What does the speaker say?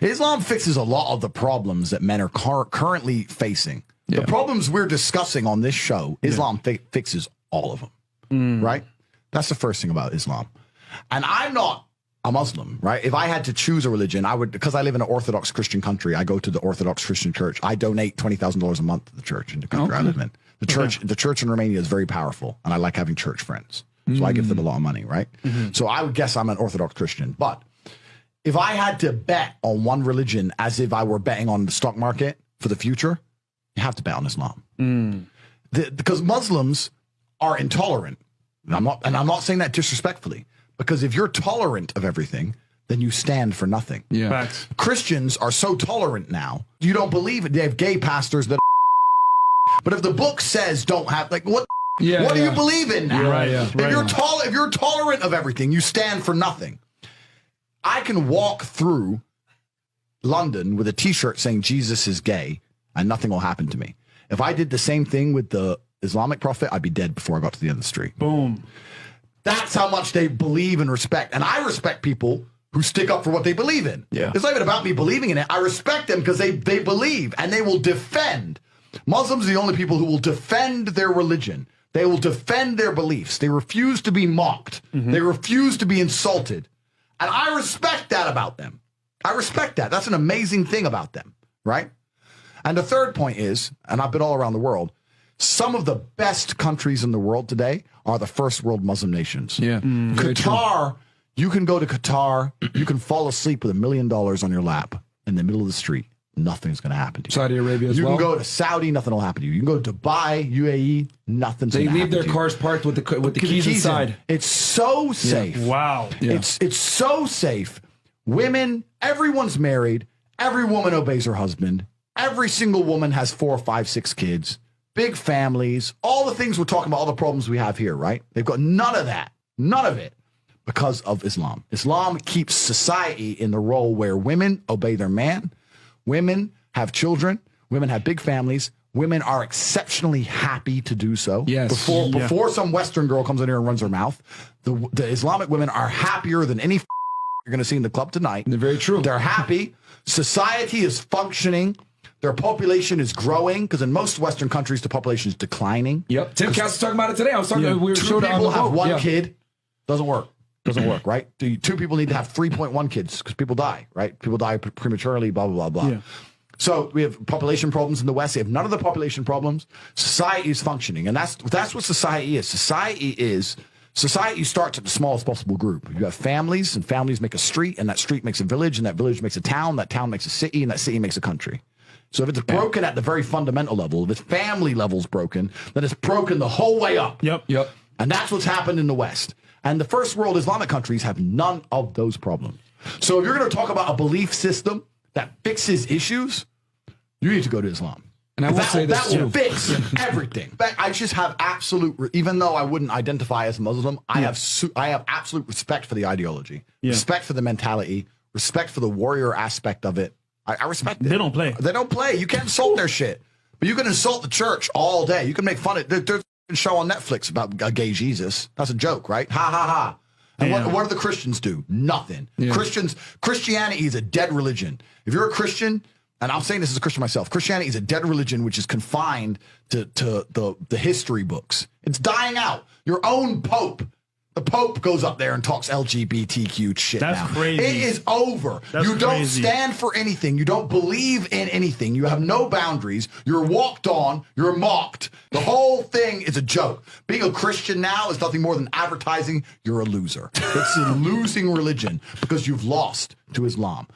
Islam fixes a lot of the problems that men are currently facing. Yeah. The problems we're discussing on this show, Islam fixes all of them, right? That's the first thing about Islam. And I'm not a Muslim, right? If I had to choose a religion, I would, because I live in an Orthodox Christian country, I go to the Orthodox Christian church. I donate $20,000 a month to the church in the country I live in. The church in Romania is very powerful, and I like having church friends. So I give them a lot of money, right? So I would guess I'm an Orthodox Christian. But if I had to bet on one religion as if I were betting on the stock market for the future, you have to bet on Islam. Because Muslims are intolerant. And I'm not saying that disrespectfully. Because if you're tolerant of everything, then you stand for nothing. Yeah. Facts. Christians are so tolerant now, you don't believe it. They have gay pastors that but if the book says don't have, like, what do you believe in now? If you're tolerant of everything, you stand for nothing. I can walk through London with a t-shirt saying Jesus is gay and nothing will happen to me. If I did the same thing with the Islamic prophet, I'd be dead before I got to the end of the street. Boom. That's how much they believe and respect. And I respect people who stick up for what they believe in. Yeah. It's not even about me believing in it. I respect them because they believe and they will defend. Muslims are the only people who will defend their religion. They will defend their beliefs. They refuse to be mocked. They refuse to be insulted. And I respect that about them. I respect that. That's an amazing thing about them, right? And the third point is, and I've been all around the world, some of the best countries in the world today are the first world Muslim nations. Yeah. Qatar, you can go to Qatar, you can fall asleep with $1 million on your lap in the middle of the street. Nothing's going to happen to you. Saudi Arabia as you well. You can go to Saudi, nothing will happen to you. You can go to Dubai, UAE, nothing's going to happen to you. They leave their cars parked with the keys inside. It's so safe. Yeah. Wow. Yeah. It's so safe. Women, everyone's married. Every woman obeys her husband. Every single woman has 4, 5, 6 kids. Big families. All the things we're talking about, all the problems we have here, right? They've got none of that. None of it. Because of Islam. Islam keeps society in the role where women obey their man. Women have children. Women have big families. Women are exceptionally happy to do so. Yes. Before some Western girl comes in here and runs her mouth, the Islamic women are happier than any you're going to see in the club tonight. They're very true. They're happy. Society is functioning. Their population is growing because in most Western countries, the population is declining. Yep. Tim Cass was talking about it today. I was talking. We were 2 people have 1 kid. kid. Doesn't work. Doesn't work, right? 2 people need to have 3.1 kids because people die, right? People die prematurely, blah, blah, blah, blah. Yeah. So we have population problems in the West. They have none of the population problems. Society is functioning. And that's what society is. Society starts at the smallest possible group. You have families, and families make a street, and that street makes a village, and that village makes a town, that town makes a city, and that city makes a country. So if it's broken at the very fundamental level, if its family level's broken, then it's broken the whole way up. Yep. And that's what's happened in the West. And the first world Islamic countries have none of those problems. So if you're going to talk about a belief system that fixes issues, you need to go to Islam. And I will say this that will fix everything. In fact, I just have even though I wouldn't identify as Muslim, I have absolute respect for the ideology, respect for the mentality, respect for the warrior aspect of it. I respect it. They don't play. They don't play. You can't insult their shit. But you can insult the church all day. You can make fun of it. There's a show on Netflix about a gay Jesus. That's a joke, right? Ha, ha, ha. And what do the Christians do? Nothing. Yeah. Christianity is a dead religion. If you're a Christian, and I'm saying this as a Christian myself, Christianity is a dead religion which is confined to the history books. It's dying out. Your own Pope. The Pope goes up there and talks LGBTQ shit. That's now. crazy. It is over. You don't stand for anything. You don't believe in anything. You have no boundaries. You're walked on. You're mocked. The whole thing is a joke. Being a Christian now is nothing more than advertising you're a loser. It's a losing religion because you've lost to Islam.